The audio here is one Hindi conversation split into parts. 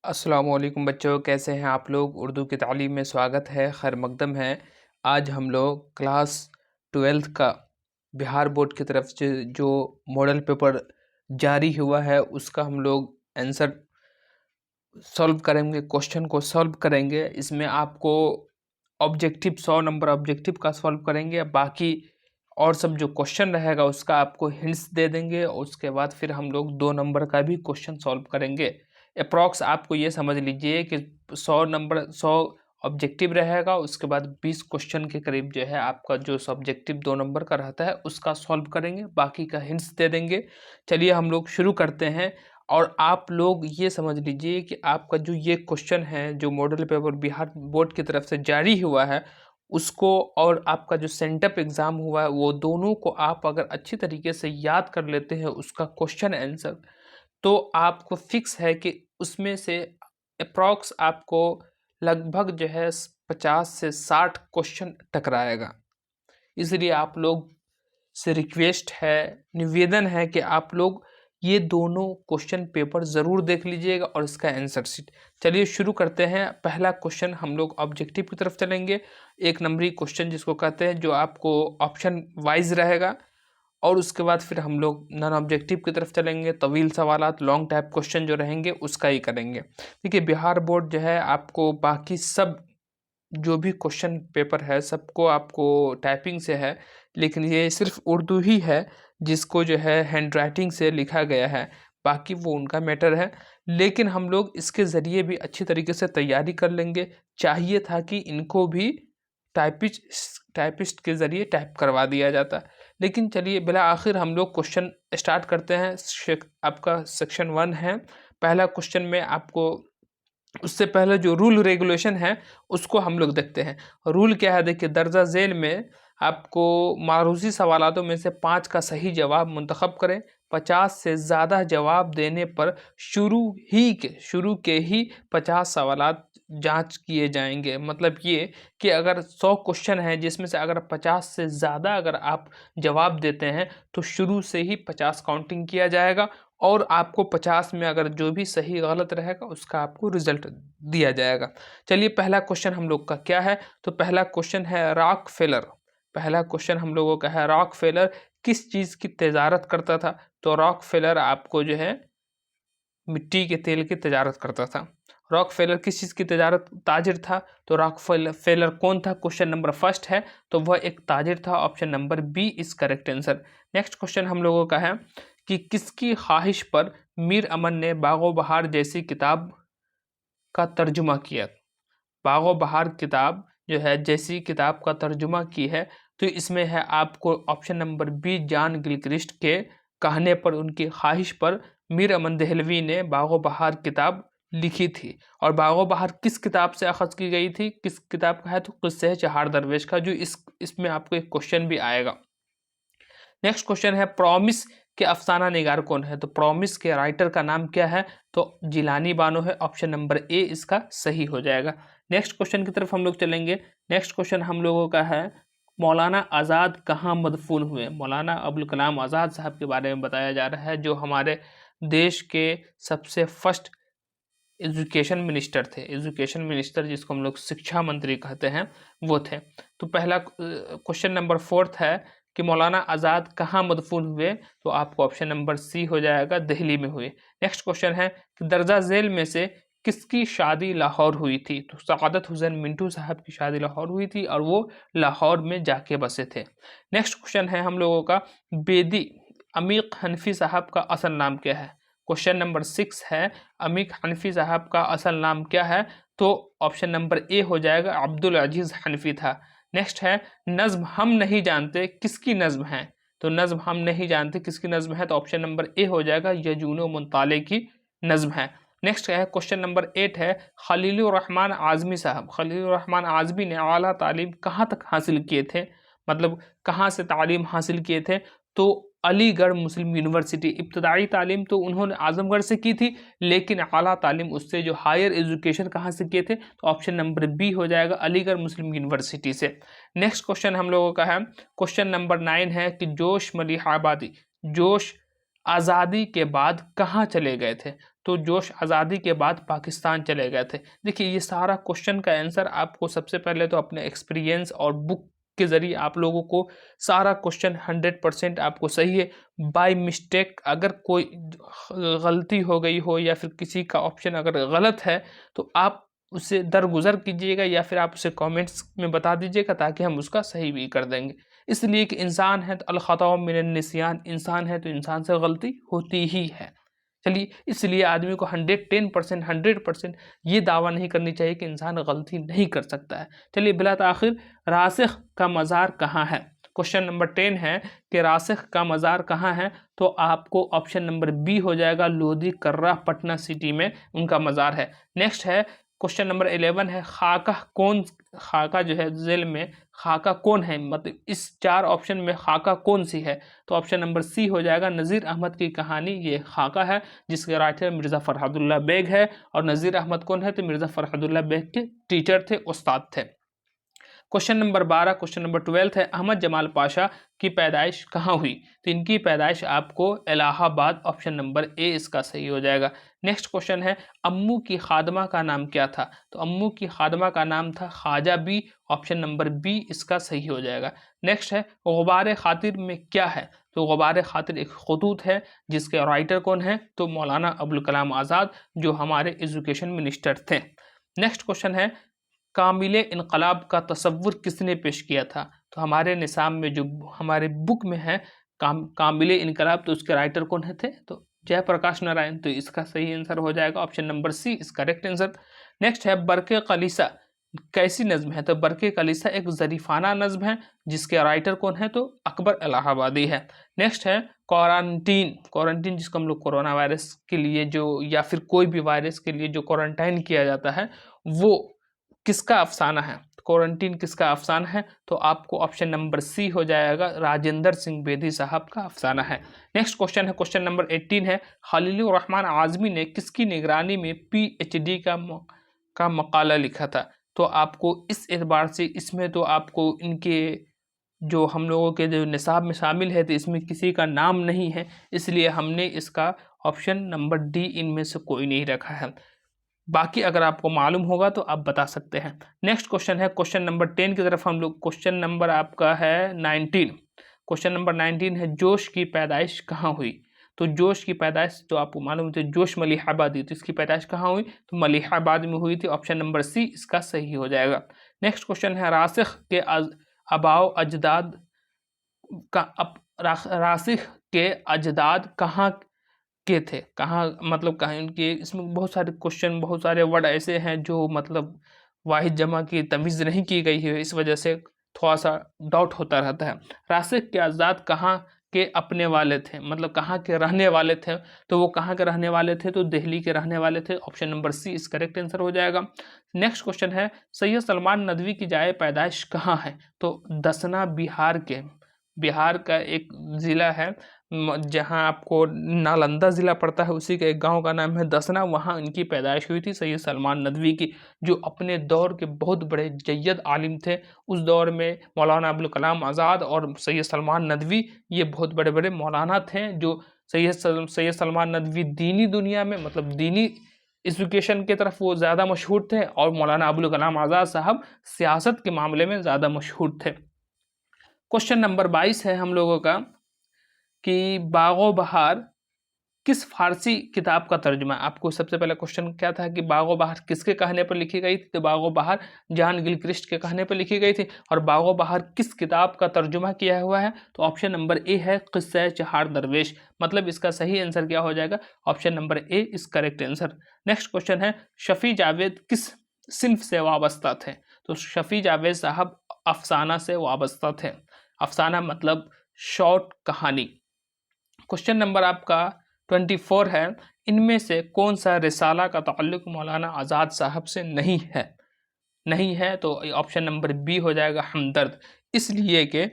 अस्सलामुअलैकुम बच्चों, कैसे हैं आप लोग। उर्दू की तालीम में स्वागत है, खैर मकदम है। आज हम लोग क्लास 12th का बिहार बोर्ड की तरफ से जो मॉडल पेपर जारी हुआ है उसका हम लोग आंसर सॉल्व करेंगे, क्वेश्चन को सॉल्व करेंगे। इसमें आपको ऑब्जेक्टिव 100 नंबर ऑब्जेक्टिव का सॉल्व करेंगे, बाकी और सब जो क्वेश्चन रहेगा उसका आपको हिंट्स दे देंगे और उसके बाद फिर हम लोग 2 नंबर का भी क्वेश्चन सॉल्व करेंगे। अप्रॉक्स आपको ये समझ लीजिए कि 100 ऑब्जेक्टिव रहेगा, उसके बाद 20 क्वेश्चन के करीब जो है आपका जो सब्जेक्टिव 2 नंबर का रहता है उसका सॉल्व करेंगे, बाकी का हिंट्स दे देंगे। चलिए हम लोग शुरू करते हैं। और आप लोग ये समझ लीजिए कि आपका जो ये क्वेश्चन है जो मॉडल पेपर बिहार बोर्ड की तरफ से जारी हुआ है उसको और आपका जो सेंटअप एग्ज़ाम हुआ है वो दोनों को आप अगर अच्छी तरीके से याद कर लेते हैं उसका क्वेश्चन आंसर, तो आपको फिक्स है कि उसमें से अप्रॉक्स आपको लगभग जो है 50 से 60 क्वेश्चन टकराएगा। इसलिए आप लोग से रिक्वेस्ट है, निवेदन है कि आप लोग ये दोनों क्वेश्चन पेपर ज़रूर देख लीजिएगा और इसका आंसर शीट। चलिए शुरू करते हैं। पहला क्वेश्चन हम लोग ऑब्जेक्टिव की तरफ चलेंगे। एक नंबरी क्वेश्चन जिसको कहते हैं, जो आपको ऑप्शन वाइज रहेगा, और उसके बाद फिर हम लोग नॉन ऑब्जेक्टिव की तरफ चलेंगे। तवील सवालात, लॉन्ग टाइप क्वेश्चन जो रहेंगे उसका ही करेंगे। देखिए बिहार बोर्ड जो है आपको बाकी सब जो भी क्वेश्चन पेपर है सबको आपको टाइपिंग से है, लेकिन ये सिर्फ उर्दू ही है जिसको जो है हैंड राइटिंग से लिखा गया है, बाकी वो उनका मैटर है। लेकिन हम लोग इसके ज़रिए भी अच्छी तरीके से तैयारी कर लेंगे। चाहिए था कि इनको भी टाइपिस्ट के ज़रिए टाइप करवा दिया जाता, लेकिन चलिए बिला आखिर हम लोग क्वेश्चन स्टार्ट करते हैं। आपका सेक्शन 1 है। पहला क्वेश्चन में आपको, उससे पहले जो रूल रेगुलेशन है उसको हम लोग देखते हैं। रूल क्या है, देखिए दर्जा झेल में आपको मारूजी सवालातों में से 5 का सही जवाब मुंतखब करें। 50 से ज़्यादा जवाब देने पर शुरू के ही 50 सवालात जांच किए जाएंगे। मतलब ये कि अगर 100 क्वेश्चन है जिसमें से अगर 50 से ज़्यादा अगर आप जवाब देते हैं तो शुरू से ही 50 काउंटिंग किया जाएगा, और आपको 50 में अगर जो भी सही गलत रहेगा उसका आपको रिजल्ट दिया जाएगा। चलिए पहला क्वेश्चन हम लोग का क्या है, तो पहला क्वेश्चन है रॉक फेलर। पहला क्वेश्चन हम लोगों का है रॉक फेलर किस चीज़ की तजारत करता था। तो रॉक फेलर आपको जो है मिट्टी के तेल की तजारत करता था। रॉक फेलर किस चीज़ की तजारत ताजिर था, तो रॉक फेलर कौन था। क्वेश्चन नंबर फर्स्ट है तो वह एक ताजिर था। Option number B is correct answer. Next question हम लोगों का है कि किसकी ख्वाहिश पर मीर अमन ने बागो बहार जैसी किताब का तर्जुमा किया। बागो बहार किताब जो है जैसी किताब का तर्जुमा की है, तो इसमें है आपको option number B John Gilchrist के कहने पर, उनकी ख्वाहिश पर मीर अमन देहलवी ने बागो बहार किताब लिखी थी। और बागो बहार किस किताब से अखज़ की गई थी, किस किताब का है, तो किस्से चहार दरवेश का, जो इसमें आपको एक क्वेश्चन भी आएगा। नेक्स्ट क्वेश्चन है प्रॉमिस के अफसाना निगार कौन है। तो प्रॉमिस के राइटर का नाम क्या है, तो जिलानी बानो है। ऑप्शन नंबर ए इसका सही हो जाएगा। नेक्स्ट क्वेश्चन की तरफ हम लोग चलेंगे। नेक्स्ट क्वेश्चन हम लोगों का है मौलाना आज़ाद कहाँ मदफून हुए। मौलाना अबुल कलाम आज़ाद साहब के बारे में बताया जा रहा है, जो हमारे देश के सबसे फर्स्ट एजुकेशन मिनिस्टर थे। एजुकेशन मिनिस्टर जिसको हम लोग शिक्षा मंत्री कहते हैं वो थे। तो पहला क्वेश्चन नंबर 4 है कि मौलाना आज़ाद कहाँ मदफून हुए, तो आपको ऑप्शन नंबर सी हो जाएगा, दिल्ली में हुए। नेक्स्ट क्वेश्चन है कि दर्जा झेल में से किसकी शादी लाहौर हुई थी। तो सआदत हुसैन मिंटू साहब की शादी लाहौर हुई थी और वो लाहौर में जाके बसे थे। नेक्स्ट क्वेश्चन है हम लोगों का बेदी अमीक हनफी साहब का असल नाम क्या है। क्वेश्चन नंबर 6 है अमीक हनफी साहब का असल नाम क्या है, तो ऑप्शन नंबर ए हो जाएगा, अब्दुल अजीज हनफी था। नेक्स्ट है नज्म हम नहीं जानते किसकी नज्म है। तो नज्म हम नहीं जानते किसकी नज्म है, तो ऑप्शन नंबर ए हो जाएगा, यजूनो मुंताले की नज्म है। नेक्स्ट है क्वेश्चन नंबर 8 है खलीलुर रहमान आज़मी साहब। खलीलुर रहमान आज़मी ने आला तालीम कहाँ तक हासिल किए थे, मतलब कहाँ से तालीम हासिल किए थे, तो अलीगढ़ मुस्लिम यूनिवर्सिटी। इब्तदाई तालीम तो उन्होंने आजमगढ़ से की थी, लेकिन आला तालीम उससे जो हायर एजुकेशन कहाँ से किए थे, तो ऑप्शन नंबर बी हो जाएगा, अलीगढ़ मुस्लिम यूनिवर्सिटी से। नेक्स्ट क्वेश्चन हम लोगों का है क्वेश्चन नंबर 9 है कि जोश मलिहाबादी, जोश आज़ादी के बाद कहाँ चले गए थे। तो जोश आज़ादी के बाद पाकिस्तान चले गए थे। देखिए ये सारा क्वेश्चन का आंसर आपको सबसे पहले तो अपने एक्सपीरियंस और बुक के ज़रिए आप लोगों को सारा क्वेश्चन 100% आपको सही है। बाय मिस्टेक अगर कोई गलती हो गई हो या फिर किसी का ऑप्शन अगर गलत है तो आप उससे दरगुजर कीजिएगा या फिर आप उसे कमेंट्स में बता दीजिएगा ताकि हम उसका सही भी कर देंगे। इसलिए कि इंसान है तो अल-ख़ता मिनन निस्यान, इंसान है तो इंसान से गलती होती ही है। चलिए इसलिए आदमी को 110% ये दावा नहीं करनी चाहिए कि इंसान गलती नहीं कर सकता है। चलिए बिला ताख़िर रासिख़ का मज़ार कहाँ है? क्वेश्चन नंबर 10 है कि रासिख़ का मज़ार कहाँ है? तो आपको ऑप्शन नंबर बी हो जाएगा, लोधी कर्रा पटना सिटी में उनका मज़ार है। नेक्स्ट है क्वेश्चन नंबर 11 है खाका जो है जेल में खाका कौन है, मतलब इस 4 ऑप्शन में खाका कौन सी है? तो ऑप्शन नंबर सी हो जाएगा, नज़ीर अहमद की कहानी ये खाका है जिसके राइटर मिर्ज़ा फ़रहादुल्लाह बेग है। और नज़ीर अहमद कौन है? तो मिर्ज़ा फ़रहादुल्लाह बेग के टीचर थे, उस्ताद थे। क्वेश्चन नंबर 12, क्वेश्चन नंबर 12 है अहमद जमाल पाशा की पैदाइश कहाँ हुई? तो इनकी पैदाइश आपको इलाहाबाद, ऑप्शन नंबर ए इसका सही हो जाएगा। नेक्स्ट क्वेश्चन है अम्मू की खादमा का नाम क्या था? तो अम्मू की खादमा का नाम था Khwaja Bi, option number B इसका सही हो जाएगा। नेक्स्ट है गुबार खातिर में क्या है? तो गुबार खातिर एक खतूत है जिसके राइटर कौन है? तो मौलाना अबुल कलाम आज़ाद जो हमारे एजुकेशन मिनिस्टर थे। नेक्स्ट क्वेश्चन है कामिले इनकलाब का तसव्वुर किसने पेश किया था? तो हमारे निसाब में जो हमारे बुक में है कामिले इनकलाब, तो उसके राइटर कौन है थे? तो जयप्रकाश नारायण, तो इसका सही आंसर हो जाएगा ऑप्शन नंबर सी इस करेक्ट आंसर। नेक्स्ट है बरके कलीसा कैसी नज्म है? तो बरके कलीसा एक ज़रीफ़ाना नज्म है जिसके राइटर कौन है? तो अकबर इलाहाबादी है। नेक्स्ट है क्वारंटीन जिसको हम लोग कोरोना वायरस के लिए जो या फिर कोई भी वायरस के लिए जो क्वारंटाइन किया जाता है वो किसका अफसाना है? क्वारंटीन किसका अफसाना है? तो आपको ऑप्शन नंबर सी हो जाएगा, राजेंद्र सिंह बेदी साहब का अफसाना है। नेक्स्ट क्वेश्चन है क्वेश्चन नंबर 18 है खलीलुर रहमान आज़मी ने किसकी निगरानी में पीएचडी का मकाला लिखा था? तो आपको इस एतबार से इसमें तो आपको इनके जो हम लोगों के जो निसाब में शामिल है तो इसमें किसी का नाम नहीं है, इसलिए हमने इसका ऑप्शन नंबर डी इनमें से कोई नहीं रखा है। बाकी अगर आपको मालूम होगा तो आप बता सकते हैं। नेक्स्ट क्वेश्चन है क्वेश्चन नंबर 10 की तरफ हम लोग। क्वेश्चन नंबर आपका है 19। क्वेश्चन नंबर 19 है जोश की पैदाइश कहाँ हुई? तो जोश की पैदाइश तो आपको मालूम है जोश मलिहाबादी, तो इसकी पैदाइश कहाँ हुई? तो मलिहाबाद में हुई थी, ऑप्शन नंबर सी इसका सही हो जाएगा। नेक्स्ट क्वेश्चन है रासिख के आबाओ अजदाद रासिख के अजदाद कहाँ के थे? कहाँ मतलब कहाँ इनके, इसमें बहुत सारे क्वेश्चन बहुत सारे वर्ड ऐसे हैं जो मतलब वाहिद जमा की तमीज़ नहीं की गई है, इस वजह से थोड़ा सा डाउट होता रहता है। रासिख के आज़ाद कहाँ के अपने वाले थे, मतलब कहाँ के रहने वाले थे? तो वो कहाँ के रहने वाले थे? तो दिल्ली के रहने वाले थे, ऑप्शन नंबर सी इस करेक्ट आंसर हो जाएगा। नेक्स्ट क्वेश्चन है सैयद सलमान नदवी की जाए पैदाइश कहाँ है? तो दसना बिहार का एक ज़िला है जहाँ आपको नालंदा ज़िला पड़ता है, उसी के एक गांव का नाम है दसना, वहाँ इनकी पैदाइश हुई थी सैयद सलमान नदवी की, जो अपने दौर के बहुत बड़े जय्यद आलिम थे। उस दौर में मौलाना अबुल कलाम आज़ाद और सैयद सलमान नदवी ये बहुत बड़े बड़े मौलाना थे। जो सैयद सलमान नदवी दीनी दुनिया में मतलब दीनी एजुकेशन की तरफ वो ज़्यादा मशहूर थे और मौलाना अबुल कलाम आज़ाद साहब सियासत के मामले में ज़्यादा मशहूर थे। क्वेश्चन नंबर 22 है हम लोगों का कि बागो बहार किस फारसी किताब का तर्जुमा? आपको सबसे पहला क्वेश्चन क्या था कि बागो बहार किसके कहने पर लिखी गई थी? तो बागो बहार जॉन गिलक्रिस्ट के कहने पर लिखी गई थी। और बागो बहार किस किताब का तर्जुमा किया हुआ है? तो ऑप्शन नंबर ए है क़िस्सा चहार दरवेश, मतलब इसका सही आंसर क्या हो जाएगा? ऑप्शन नंबर ए इस करेक्ट आंसर। नेक्स्ट क्वेश्चन है शफ़ी जावेद किस सिन्फ से वाबस्ता थे? तो शफ़ी जावेद साहब अफसाना से वाबस्ता थे। अफसाना मतलब शॉर्ट कहानी। क्वेश्चन नंबर आपका 24 है इनमें से कौन सा रिसाला का ताल्लुक मौलाना आज़ाद साहब से नहीं है? तो ऑप्शन नंबर बी हो जाएगा हमदर्द, इसलिए कि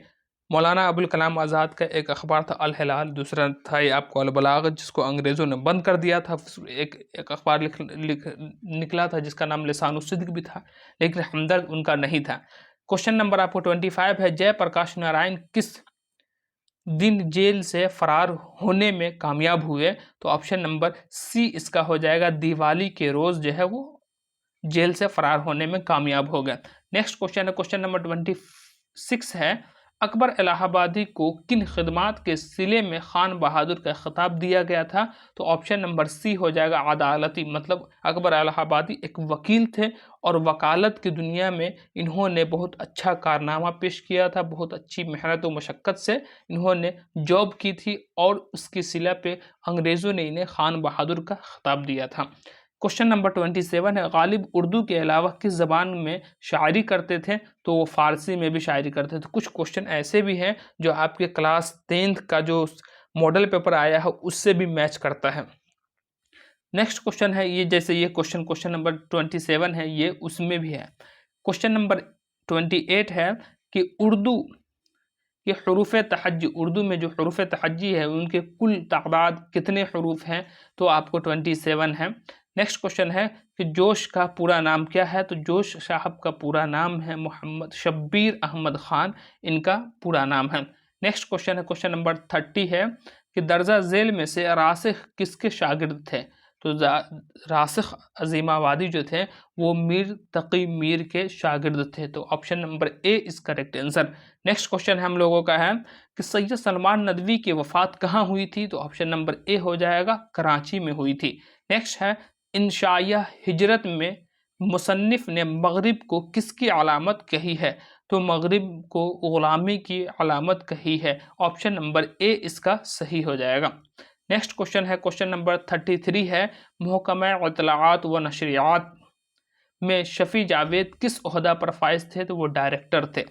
मौलाना अबुल कलाम आज़ाद का एक अखबार था अल हिलाल, दूसरा था ये आपको अल बलाग जिसको अंग्रेज़ों ने बंद कर दिया था। एक अखबार निकला था जिसका नाम लिसान उस-सिद्क भी था, लेकिन हमदर्द उनका नहीं था। क्वेश्चन नंबर आपको 25 है जयप्रकाश नारायण किस दिन जेल से फरार होने में कामयाब हुए? तो ऑप्शन नंबर सी इसका हो जाएगा, दिवाली के रोज जो है वो जेल से फरार होने में कामयाब हो गया। नेक्स्ट क्वेश्चन है, क्वेश्चन नंबर 26 है, अकबर इलाहाबादी को किन खिदमात के सिले में खान बहादुर का खिताब दिया गया था? तो ऑप्शन नंबर सी हो जाएगा, अदालती, मतलब अकबर इलाहाबादी एक वकील थे और वकालत की दुनिया में इन्होंने बहुत अच्छा कारनामा पेश किया था, बहुत अच्छी मेहनत व मशक्क़त से इन्होंने जॉब की थी और उसकी सिला पे अंग्रेज़ों ने इन्हें खान बहादुर का खिताब दिया था। क्वेश्चन नंबर 27 है, गालिब उर्दू के अलावा किस ज़बान में शायरी करते थे? तो वो फ़ारसी में भी शायरी करते थे। कुछ क्वेश्चन ऐसे भी हैं जो आपके क्लास 10th का जो मॉडल पेपर आया है उससे भी मैच करता है। नेक्स्ट क्वेश्चन है ये, जैसे ये क्वेश्चन नंबर 27 है, ये उसमें भी है। क्वेश्चन नंबर 28 है कि उर्दू के हरूफ तहज्जी, उर्दू में जो हरूफ तहज्जी है उनके कुल तादाद कितने हरूफ हैं? तो आपको 27 है। नेक्स्ट क्वेश्चन है कि जोश का पूरा नाम क्या है? तो जोश साहब का पूरा नाम है मोहम्मद शब्बीर अहमद खान, इनका पूरा नाम है। नेक्स्ट क्वेश्चन है, क्वेश्चन नंबर 30 है कि दर्जा झेल में से रासिख किसके शागिर्द थे? तो रासिख अजीमाबादी जो थे वो मीर तकी मीर के शागिर्द थे। तो option number A is correct answer. Next question हम लोगों का है कि सैयद सलमान नदवी की वफ़ात कहाँ हुई थी? तो ऑप्शन नंबर ए हो जाएगा, कराची में हुई थी। नेक्स्ट है, इंशाया हिजरत में मुसन्निफ ने मगरिब को किसकी अलामत कही है? तो मगरिब को ग़ुलामी की अलामत कही है। ऑप्शन नंबर ए इसका सही हो जाएगा। नेक्स्ट क्वेश्चन है, क्वेश्चन नंबर 33 है, महकमा इत्तलाआत व नशरियात में शफ़ी जावेद किस ओहदा पर फाइज थे? तो वो डायरेक्टर थे।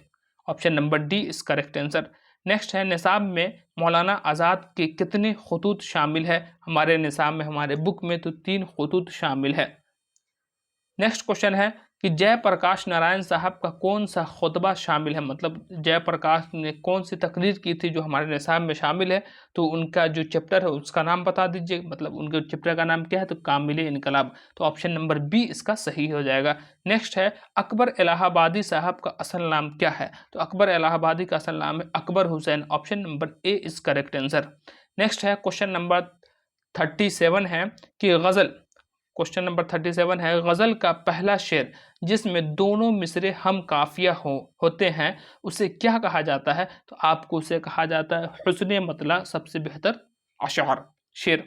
ऑप्शन नंबर डी इस करेक्ट आंसर। नेक्स्ट है, निसाब में मौलाना आज़ाद के कितने खतूत शामिल है? हमारे निसाब में, हमारे बुक में तो 3 खतूत शामिल है। नेक्स्ट क्वेश्चन है कि जयप्रकाश नारायण साहब का कौन सा खुतबा शामिल है? मतलब जयप्रकाश ने कौन सी तकरीर की थी जो हमारे निसाब में शामिल है? तो उनका जो चैप्टर है उसका नाम बता दीजिए, मतलब उनके चैप्टर का नाम क्या है? तो कामिल इनकलाब। तो ऑप्शन नंबर बी इसका सही हो जाएगा। नेक्स्ट है, अकबर इलाहाबादी साहब का असल नाम क्या है? तो अकबर इलाहाबादी का असल नाम है Akbar Hussain. Option number A is correct answer. Next है, क्वेश्चन नंबर 37 है कि गज़ल, क्वेश्चन नंबर 37 है, गज़ल का पहला शेर जिसमें दोनों मिसरे हम काफिया होते हैं उसे क्या कहा जाता है? तो आपको उसे कहा जाता है हुस्न मतला सबसे बेहतर अशार शेर।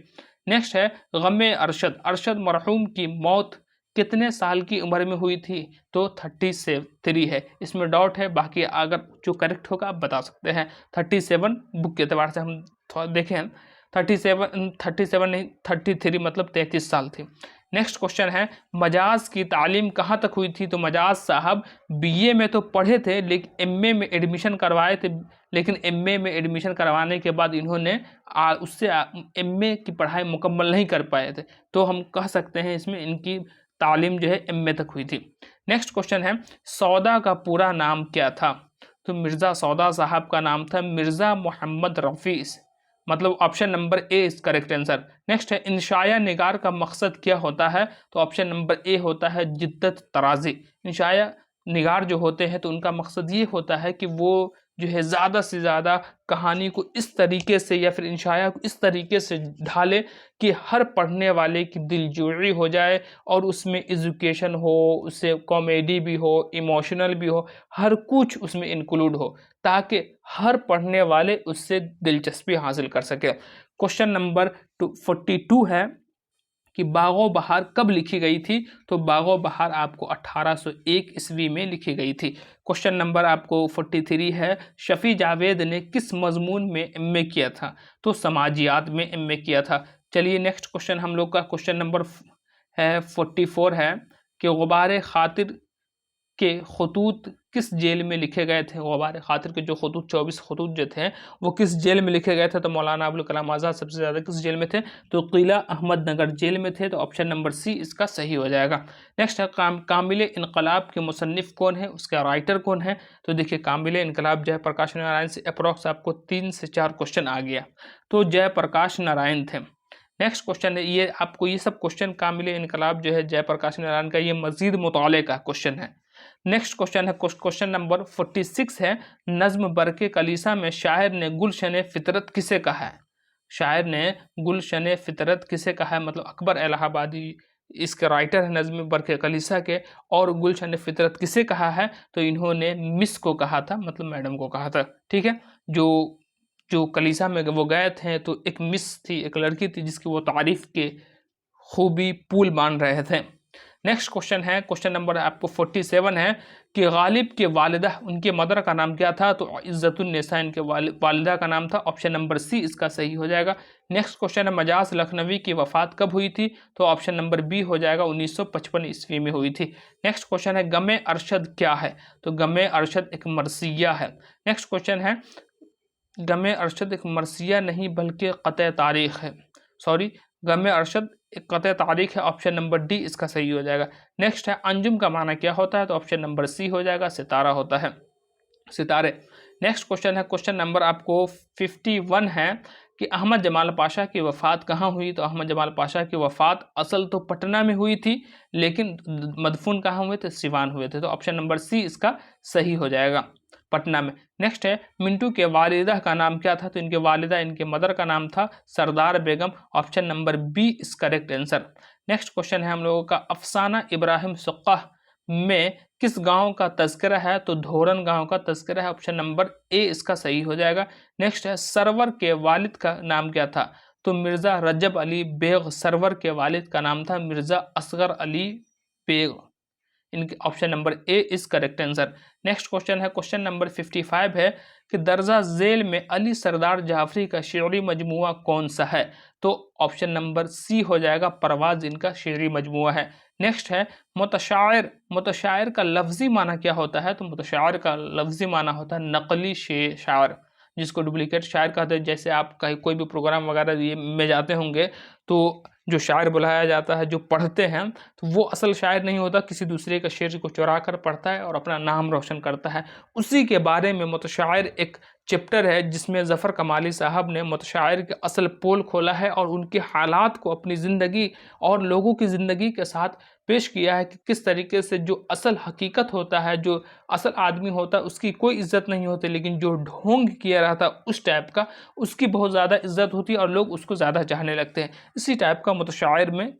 नेक्स्ट है, गमे अरशद, अरशद मरहूम की मौत कितने साल की उम्र में हुई थी? तो 33 है, इसमें डाउट है, बाकी अगर जो करेक्ट होगा आप बता सकते हैं। 37 बुक के एतबार से हम थोड़ा देखें, 37 नहीं 33, मतलब 33 साल थी। नेक्स्ट क्वेश्चन है, मजाज की तालीम कहाँ तक हुई थी? तो मजाज साहब बीए में तो पढ़े थे लेकिन एमए में एडमिशन करवाए थे, लेकिन एमए में एडमिशन करवाने के बाद इन्होंने उससे एमए की पढ़ाई मुकम्मल नहीं कर पाए थे, तो हम कह सकते हैं इसमें इनकी तालीम जो है एमए तक हुई थी। नेक्स्ट क्वेश्चन है, सौदा का पूरा नाम क्या था? तो मिर्ज़ा सौदा साहब का नाम था मिर्ज़ा मोहम्मद रफ़ीस, मतलब option number A is correct answer. Next है, इंशाया निगार का मकसद क्या होता है? तो ऑप्शन नंबर ए होता है जिद्दत तराजी। इंशाया निगार जो होते हैं तो उनका मकसद ये होता है कि वो जो है ज़्यादा से ज़्यादा कहानी को इस तरीके से या फिर इंशाया को इस तरीके से ढाले कि हर पढ़ने वाले की दिलजोई हो जाए और उसमें एजुकेशन हो, उससे कॉमेडी भी हो, इमोशनल भी हो, हर कुछ उसमें इंक्लूड हो ताकि हर पढ़ने वाले उससे दिलचस्पी हासिल कर सके। क्वेश्चन नंबर 42 है कि बागो बहार कब लिखी गई थी? तो बागो बहार आपको 1801 ईस्वी में लिखी गई थी। क्वेश्चन नंबर आपको 43 है, शफ़ी जावेद ने किस मजमून में एमए किया था? तो समाजियात में एमए किया था। चलिए नेक्स्ट क्वेश्चन हम लोग का क्वेश्चन नंबर है 44 है कि गुबार खातिर के खतूत किस जेल में लिखे गए थे? गुबार खातिर के जो खतूत 24 खतूत जो थे वो किस जेल में लिखे गए थे? तो मौलाना अबुल कलाम आज़ाद सबसे ज़्यादा किस जेल में थे? तो किला अहमद नगर जेल में थे। तो ऑप्शन नंबर सी इसका सही हो जाएगा। नेक्स्ट है, कामिल इनकलाब के मुसन्निफ कौन है, उसका राइटर कौन है? तो देखिए, कामिल इनकलाब जयप्रकाश नारायण से अप्रॉक्स आपको 3 से 4 क्वेश्चन आ गया, तो जयप्रकाश नारायण थे। नेक्स्ट क्वेश्चन है, ये आपको ये सब क्वेश्चन कामिल इनकलाब जो है जयप्रकाश नारायण का, ये मजीद मुताले का क्वेश्चन है। नेक्स्ट क्वेश्चन है क्वेश्चन नंबर 46 है, नज्म बरके कलीसा में शायर ने गुलशन फितरत किसे कहा है? शायर ने गुलशन फितरत किसे कहा है? मतलब अकबर इलाहाबादी इसके राइटर है नज्म बरके कलीसा के, और गुलशन फितरत किसे कहा है? तो इन्होंने मिस को कहा था, मतलब मैडम को कहा था। ठीक है, जो जो कलीसा में वो गए थे तो एक मिस थी, एक लड़की थी जिसकी वो तारीफ के खूबी पुल मान रहे थे। नेक्स्ट क्वेश्चन है, क्वेश्चन नंबर आपको 47 है कि गालिब के वालिदा उनके मदर का नाम क्या था? तो इज्जतुन्निसा इनके वालिदा का नाम था। ऑप्शन नंबर सी इसका सही हो जाएगा। नेक्स्ट क्वेश्चन है, मजाज लखनवी की वफात कब हुई थी? तो ऑप्शन नंबर बी हो जाएगा, 1955 ईस्वी में हुई थी। नेक्स्ट क्वेश्चन है, गमे अरशद क्या है? तो गमे अरशद एक मरसिया है। नेक्स्ट क्वेश्चन है, गमे अरशद एक मरसिया नहीं बल्कि क़त्ए तारीख है। सॉरी, गमे अरशद एक क़त्ए तारीख है। ऑप्शन नंबर डी इसका सही हो जाएगा। नेक्स्ट है, अंजुम का माना क्या होता है? तो ऑप्शन नंबर सी हो जाएगा, सितारा होता है, सितारे। नेक्स्ट क्वेश्चन है, क्वेश्चन नंबर आपको 51 है कि अहमद जमाल पाशा की वफ़ात कहाँ हुई? तो अहमद जमाल पाशा की वफ़ात असल तो पटना में हुई थी, लेकिन मदफून कहाँ हुए थे? सिवान हुए थे। तो ऑप्शन नंबर सी इसका सही हो जाएगा, पटना में। नेक्स्ट है, मिंटू के वालिदा का नाम क्या था? तो इनके वालिदा, इनके मदर का नाम था Sardar Begum. Option number B is correct answer. Next question है हम लोगों का, अफसाना इब्राहिम सुक्का में किस गांव का तज़किरा है? तो धोरन गांव का तज़किरा है। ऑप्शन नंबर ए इसका सही हो जाएगा। नेक्स्ट है, सरवर के वालिद का नाम क्या था? तो मिर्ज़ा रजब अली बेग सरवर के वालिद का नाम था मिर्ज़ा असगर अली बेग। इनके option number A is correct answer. Next question है, क्वेश्चन नंबर 55 है कि दर्जा झेल में अली सरदार जाफरी का शेरी मजमुआ कौन सा है? तो ऑप्शन नंबर सी हो जाएगा, परवाज इनका शेरी मजमुआ है। नेक्स्ट है, मुतशायर, मुतशायर का लफ्जी माना क्या होता है? तो मुतशायर का लफ्जी माना होता है नकली शायर, जिसको डुप्लीकेट शायर कहते हैं। जैसे आप कहीं कोई भी प्रोग्राम वगैरह ये में जाते होंगे तो जो शायर बुलाया जाता है, जो पढ़ते हैं, तो वो असल शायर नहीं होता, किसी दूसरे का शेर को चुरा कर पढ़ता है और अपना नाम रोशन करता है। उसी के बारे में मुतशायर एक चैप्टर है जिसमें ज़फ़र कमाली साहब ने मुतशायर के असल पोल खोला है और उनके हालात को अपनी ज़िंदगी और लोगों की ज़िंदगी के साथ पेश किया है कि किस तरीके से जो असल हकीकत होता है, जो असल आदमी होता है, उसकी कोई इज़्ज़त नहीं होती, लेकिन जो ढोंग किया रहता है उस टाइप का, उसकी बहुत ज़्यादा इज़्ज़त होती है और लोग उसको ज़्यादा चाहने लगते हैं। इसी टाइप का मुतशायर में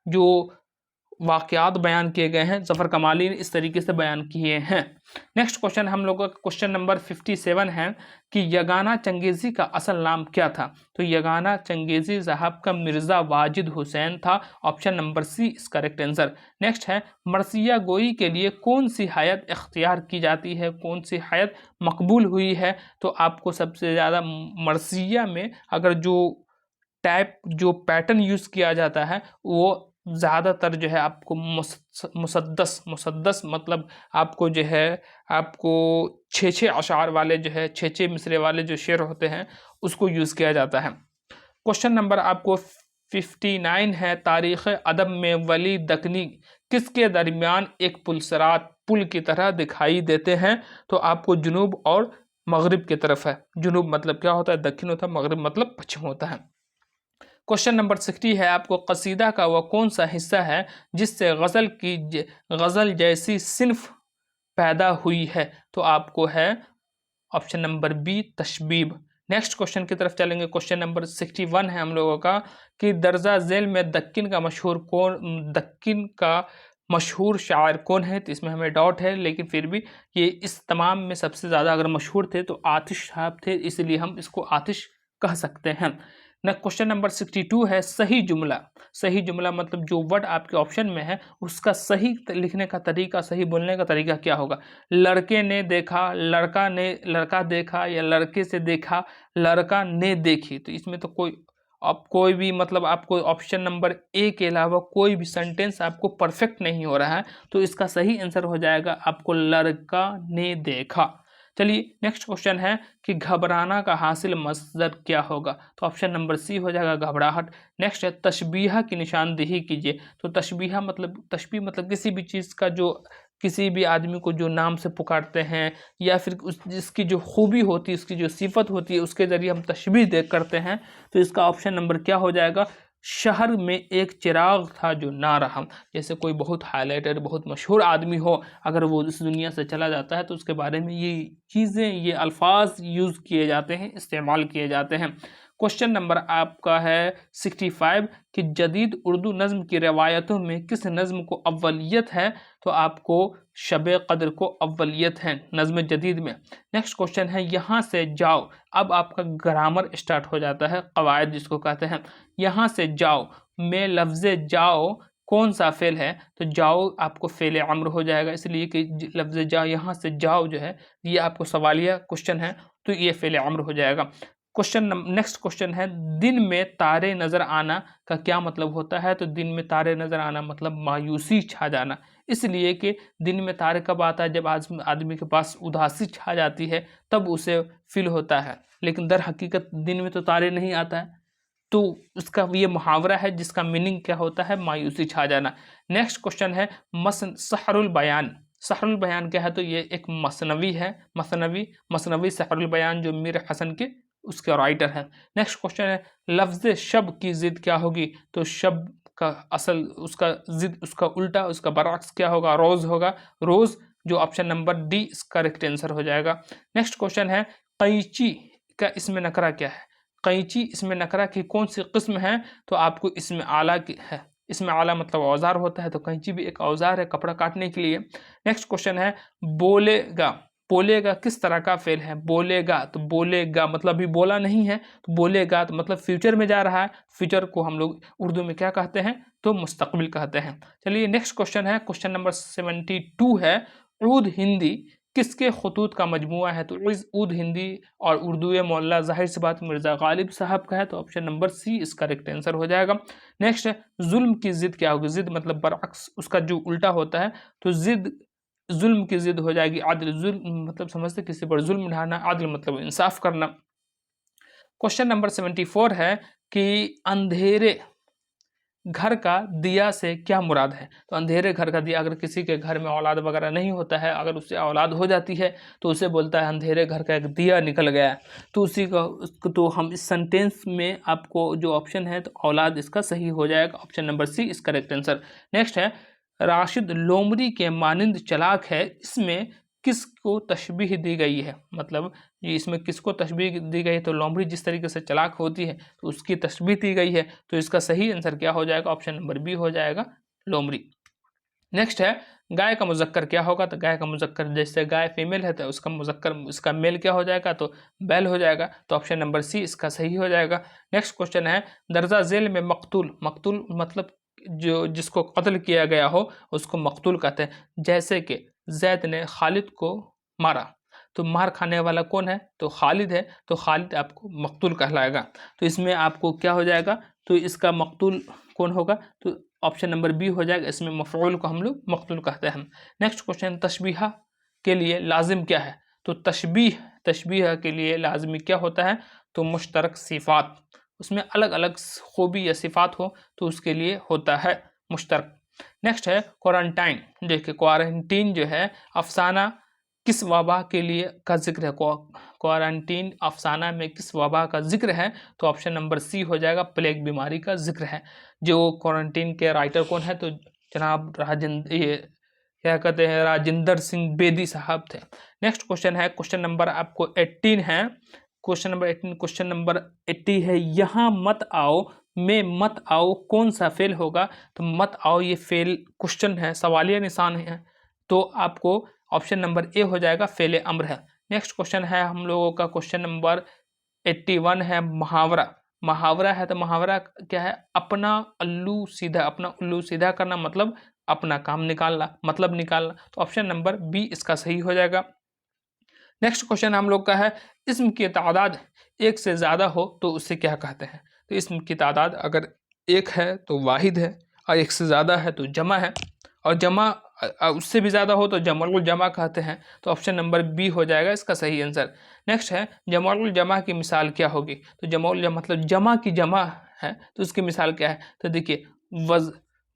जो वाक़यात बयान किए गए हैं, ज़फ़र कमाली ने इस तरीके से बयान किए हैं। नेक्स्ट क्वेश्चन हम लोगों का क्वेश्चन नंबर 57 है कि यगाना चंगेज़ी का असल नाम क्या था? तो यगाना चंगेज़ी साहब का मिर्ज़ा वाजिद हुसैन था। ऑप्शन नंबर सी इस करेक्ट आंसर। नेक्स्ट है, मरसिया गोई के लिए कौन सी हयत इख्तियार की जाती है? कौन सी हयत मकबूल हुई है? तो आपको सबसे ज़्यादा मरसिया में अगर जो पैटर्न यूज़ किया जाता है वो ज़्यादातर जो है आपको मुसद्दस मतलब आपको जो है आपको 6-6 अशार वाले जो है 6-6 मिसरे वाले जो शेर होते हैं उसको यूज़ किया जाता है। क्वेश्चन नंबर आपको 59 है, तारीख़ अदब में वली दकनी किसके दरमियान एक पुलसरात पुल की तरह दिखाई देते हैं? तो आपको जुनूब और मगरिब की तरफ है। जुनूब मतलब क्या होता है? दक्षिण होता है, मगरिब मतलब पश्चिम होता है। क्वेश्चन नंबर 60 है आपको, कसीदा का वह कौन सा हिस्सा है जिससे गज़ल जैसी सिन्फ पैदा हुई है? तो आपको है ऑप्शन नंबर बी, तशबीब। नेक्स्ट क्वेश्चन की तरफ चलेंगे। क्वेश्चन नंबर 61 है हम लोगों का कि दर्जा झेल में दक्किन का मशहूर शायर कौन है? तो इसमें हमें डाउट है, लेकिन फिर भी ये इस तमाम में सबसे ज़्यादा अगर मशहूर थे तो आतिश साहब थे, इसलिए हम इसको आतिश कह सकते हैं। न क्वेश्चन नंबर 62 है, सही जुमला। सही जुमला मतलब जो वर्ड आपके ऑप्शन में है उसका सही लिखने का तरीका, सही बोलने का तरीका क्या होगा? लड़के ने देखा, लड़का देखा, या लड़के से देखा, लड़का ने देखी। तो इसमें तो कोई भी मतलब आपको ऑप्शन नंबर ए के अलावा कोई भी सेंटेंस आपको परफेक्ट नहीं हो रहा है, तो इसका सही आंसर हो जाएगा आपको लड़का ने देखा। चलिए नेक्स्ट क्वेश्चन है कि घबराना का हासिल मस्दर क्या होगा? तो ऑप्शन नंबर सी हो जाएगा, घबराहट। नेक्स्ट है, तशबीहा की निशानदेही कीजिए। तो तशबीह मतलब किसी भी चीज़ का जो किसी भी आदमी को जो नाम से पुकारते हैं या फिर जिसकी जो खूबी होती है, उसकी जो सिफत होती है, उसके ज़रिए हम तशबीह देख करते हैं। तो इसका ऑप्शन नंबर क्या हो जाएगा? शहर में एक चिराग था जो ना रहा। जैसे कोई बहुत हाईलाइटेड, बहुत मशहूर आदमी हो, अगर वो इस दुनिया से चला जाता है तो उसके बारे में ये चीज़ें, ये अल्फाज यूज़ किए जाते हैं, इस्तेमाल किए जाते हैं। क्वेश्चन नंबर आपका है 65 कि जदीद उर्दू नज़्म की रवायतों में किस नज़्म को अव्वलियत है? तो आपको शब कद्र को अव्वलियत है नज़्म जदीद में। नेक्स्ट क्वेश्चन है यहाँ से जाओ। अब आपका ग्रामर स्टार्ट हो जाता है, कवायद जिसको कहते हैं। यहाँ से जाओ में लफ्ज़ जाओ कौन सा फ़ेल है? तो जाओ आपको फ़ेल अम्र हो जाएगा, इसलिए कि लफ्ज़ जाओ, यहाँ से जाओ जो है ये आपको सवालिया क्वेश्चन है, तो ये फ़ेल अम्र हो जाएगा। नेक्स्ट क्वेश्चन है दिन में तारे नज़र आना का क्या मतलब होता है? तो दिन में तारे नज़र आना मतलब मायूसी छा जाना, इसलिए कि दिन में तारे कब आता है? जब आदमी के पास उदासी छा जाती है तब उसे फील होता है, लेकिन दर हकीकत दिन में तो तारे नहीं आता है। तो उसका ये मुहावरा है जिसका मीनिंग क्या होता है? मायूसी छा जाना। नेक्स्ट क्वेश्चन है सहरुल बयान। सहरुल बयान क्या है? तो ये एक मसनवी है, मसनवी सहरुल बयान जो मीर हसन के उसके राइटर हैं। नेक्स्ट क्वेश्चन है लफ्ज़ शब की ज़िद क्या होगी? तो शब का असल उसका ज़िद, उसका उल्टा, उसका बरअक्स क्या होगा? रोज़ होगा, रोज़, जो ऑप्शन नंबर डी इसका करेक्ट आंसर हो जाएगा। नेक्स्ट क्वेश्चन है कैंची का इसमें नकरा क्या है? कैंची इसमें नकरा की कौन सी किस्म है? तो आपको इसमें आला की है, इसमें आला मतलब औजार होता है, तो कैंची भी एक औजार है कपड़ा काटने के लिए। नेक्स्ट क्वेश्चन है बोलेगा। बोलेगा किस तरह का फेल है? बोलेगा, तो बोलेगा मतलब भी बोला नहीं है, तो बोलेगा तो मतलब फ्यूचर में जा रहा है। फ्यूचर को हम लोग उर्दू में क्या कहते हैं? तो मुस्तकबिल कहते हैं। चलिए नेक्स्ट क्वेश्चन है, क्वेश्चन नंबर 72 है उर्द हिंदी किसके खतूत का मजमुआ है? तो उर्द हिंदी और उर्दू मौला ज़ाहिर सी बात मिर्ज़ा गालिब साहब का है, तो ऑप्शन नंबर सी इसका करेक्ट आंसर हो जाएगा। नेक्स्ट है जुल्म की ज़िद क्या होगी? ज़िद मतलब बरअक्स, उसका जो उल्टा होता है, तो ज़िद, जुल्म की ज़िद हो जाएगी आदिल। जुल्म मतलब समझते किसी पर जुल्म ढाना, आदिल मतलब इंसाफ करना। क्वेश्चन नंबर 74 है कि अंधेरे घर का दिया से क्या मुराद है? तो अंधेरे घर का दिया, अगर किसी के घर में औलाद वगैरह नहीं होता है, अगर उससे औलाद हो जाती है तो उसे बोलता है अंधेरे घर का एक दिया निकल गया। तो उसी का तो हम इस सेंटेंस में आपको जो ऑप्शन है तो औलाद इसका सही हो जाएगा, ऑप्शन नंबर सी इस करेक्ट आंसर। नेक्स्ट है राशिद लोमड़ी के मानिंद चलाक है, इसमें किसको तशबीह दी गई है? मतलब ये इसमें किसको तशबीह दी गई है? तो लोमड़ी जिस तरीके से चालाक होती है तो उसकी तशबीह दी गई है, तो इसका सही आंसर क्या हो जाएगा? ऑप्शन नंबर बी हो जाएगा, लोमड़ी। नेक्स्ट है गाय का मुजक्कर क्या होगा? तो गाय का मुजक्कर, जैसे गाय फीमेल है तो उसका मुजक्कर, उसका मेल क्या हो जाएगा? तो बैल हो जाएगा, तो ऑप्शन नंबर सी इसका सही हो जाएगा। नेक्स्ट क्वेश्चन है दर्जा झेल में मकतूल, मकतूल मतलब जो जिसको कत्ल किया गया हो उसको मकतूल कहते हैं। जैसे कि जैद ने खालिद को मारा, तो मार खाने वाला कौन है? तो खालिद है, तो खालिद आपको मकतूल कहलाएगा। तो इसमें आपको क्या हो जाएगा? तो इसका मकतूल कौन होगा? तो ऑप्शन नंबर बी हो जाएगा, इसमें मफऊल को हम लोग मकतूल कहते हैं। नेक्स्ट क्वेश्चन तशबीहा के लिए लाजिम क्या है? तो तशबीह के लिए लाजमी क्या होता है? तो मुश्तरक सिफात, उसमें अलग अलग खूबी या सिफात हो तो उसके लिए होता है मुश्तरक। नेक्स्ट है क्वारंटाइन। देखिए क्वारंटीन जो है अफसाना किस वबा के लिए का जिक्र है? क्वारंटीन अफसाना में किस वबा का जिक्र है? तो ऑप्शन नंबर सी हो जाएगा, प्लेग बीमारी का जिक्र है। जो क्वारंटीन के राइटर कौन है? तो जनाब ये क्या कहते हैं, राजेंद्र सिंह बेदी साहब थे। नेक्स्ट क्वेश्चन है, क्वेश्चन नंबर आपको 18 है, क्वेश्चन नंबर 18, क्वेश्चन नंबर 80 है यहाँ मत आओ में मत आओ कौन सा फेल होगा? तो मत आओ ये फेल क्वेश्चन है, सवालिया निशान है, तो आपको ऑप्शन नंबर ए हो जाएगा, फेल अम्र है। नेक्स्ट क्वेश्चन है हम लोगों का क्वेश्चन नंबर 81 है मुहावरा। मुहावरा है तो मुहावरा क्या है? अपना उल्लू सीधा, अपना उल्लू सीधा करना मतलब अपना काम निकालना, मतलब निकालना, तो ऑप्शन नंबर बी इसका सही हो जाएगा। नेक्स्ट क्वेश्चन हम लोग का है इस्म की तादाद एक से ज़्यादा हो तो उसे क्या कहते हैं? तो इस्म की तादाद अगर एक है तो वाहिद है, और एक से ज़्यादा है तो जमा है, और जमा उससे भी ज़्यादा हो तो जमाउल जमा कहते हैं, तो ऑप्शन नंबर बी हो जाएगा इसका सही आंसर। नेक्स्ट है जमाउल जमा की मिसाल क्या होगी? तो जमाउल जमा मतलब जमा की जमा है, तो उसकी मिसाल क्या है? तो देखिए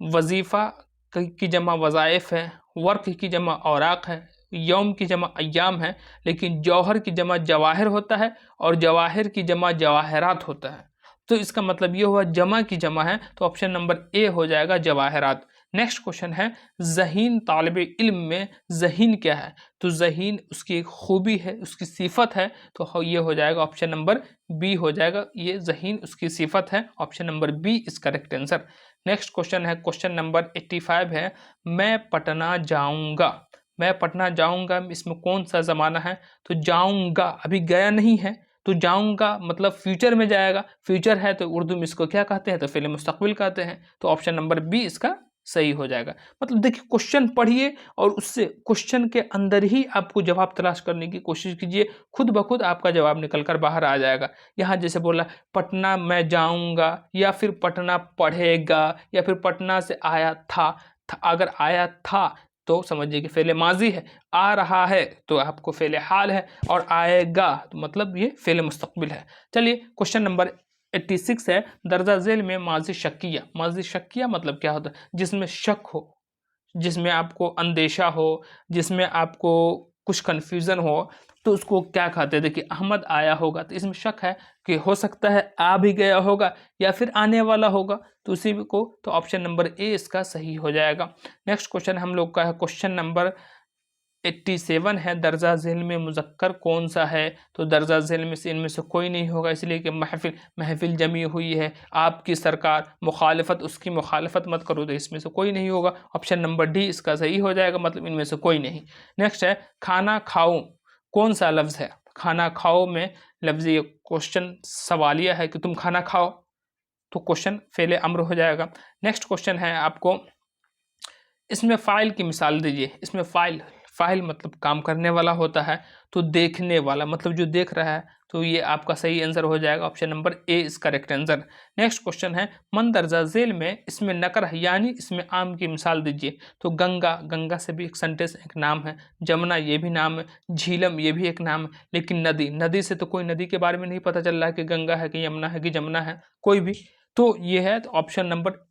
वजीफ़ा की जमा वज़ाइफ है, वर्क की जमा औराक है, यौम की जमा अय्याम है, लेकिन जौहर की जमा जवाहिर होता है और जवाहिर की जमा जवाहरात होता है। तो इसका मतलब ये हुआ जमा की जमा है, तो ऑप्शन नंबर ए हो जाएगा जवाहरात। नेक्स्ट क्वेश्चन है ज़हीन तालिब इल्म में ज़हीन क्या है? तो ज़हीन उसकी एक खूबी है, उसकी सिफत है, तो ये हो जाएगा ऑप्शन नंबर बी हो जाएगा, ये ज़हीन उसकी सिफत है, option number B is correct answer. Next question है क्वेश्चन नंबर 85 है, मैं पटना जाऊंगा। मैं पटना जाऊंगा, इसमें कौन सा ज़माना है? तो जाऊंगा अभी गया नहीं है, तो जाऊंगा मतलब फ्यूचर में जाएगा, फ्यूचर है तो उर्दू में इसको क्या कहते हैं? तो फ़िल मुस्तक़बिल कहते हैं, तो ऑप्शन नंबर बी इसका सही हो जाएगा। मतलब देखिए क्वेश्चन पढ़िए और उससे क्वेश्चन के अंदर ही आपको जवाब तलाश करने की कोशिश कीजिए, खुद ब खुद आपका जवाब निकल कर बाहर आ जाएगा। यहाँ जैसे बोला पटना मैं जाऊंगा, या फिर पटना पढ़ेगा, या फिर पटना से आया था अगर आया था तो समझिए कि फ़ेल माजी है, आ रहा है तो आपको फ़ेल हाल है, और आएगा तो मतलब ये फ़ेल मुस्तक़बिल है। चलिए क्वेश्चन नंबर 86 है, दर्जा झेल में माजी शक्किया। माजी शक्किया मतलब क्या होता है? जिसमें शक हो, जिसमें आपको अंदेशा हो, जिसमें आपको कुछ कन्फ्यूज़न हो, तो उसको क्या कहते हैं? देखिए अहमद आया होगा तो इसमें शक है कि हो सकता है आ भी गया होगा या फिर आने वाला होगा, तो उसी को तो ऑप्शन नंबर ए इसका सही हो जाएगा। नेक्स्ट क्वेश्चन हम लोग का है क्वेश्चन नंबर 87 है, दर्जा झेल में मुज़क्कर कौन सा है? तो दर्जा झेल में से इनमें से कोई नहीं होगा, इसलिए कि महफिल जमी हुई है, आपकी सरकार, मुखालफत उसकी मुखालफत मत करो, तो इसमें से कोई नहीं होगा, ऑप्शन नंबर डी इसका सही हो जाएगा, मतलब इनमें से कोई नहीं। नेक्स्ट है खाना खाओ कौन सा लफ्ज़ है? खाना खाओ में लफ्ज़, ये क्वेश्चन सवालिया है कि तुम खाना खाओ, तो क्वेश्चन फेले अम्र हो जाएगा। नेक्स्ट क्वेश्चन है आपको, इसमें फ़ाइल की मिसाल दीजिए। इसमें फ़ाइल मतलब काम करने वाला होता है, तो देखने वाला मतलब जो देख रहा है, तो ये आपका सही आंसर हो जाएगा, option number A is correct answer. Next question है मन दर्जा झेल में इसमें नकर है, यानी इसमें आम की मिसाल दीजिए। तो गंगा से भी एक सेंटेंस एक नाम है, जमुना ये भी नाम है, झीलम ये भी एक नाम है, लेकिन नदी से तो कोई नदी के बारे में नहीं पता चल रहा है कि गंगा है कि यमुना है कि जमुना है, कोई भी, तो ये है, तो ऑप्शन नंबर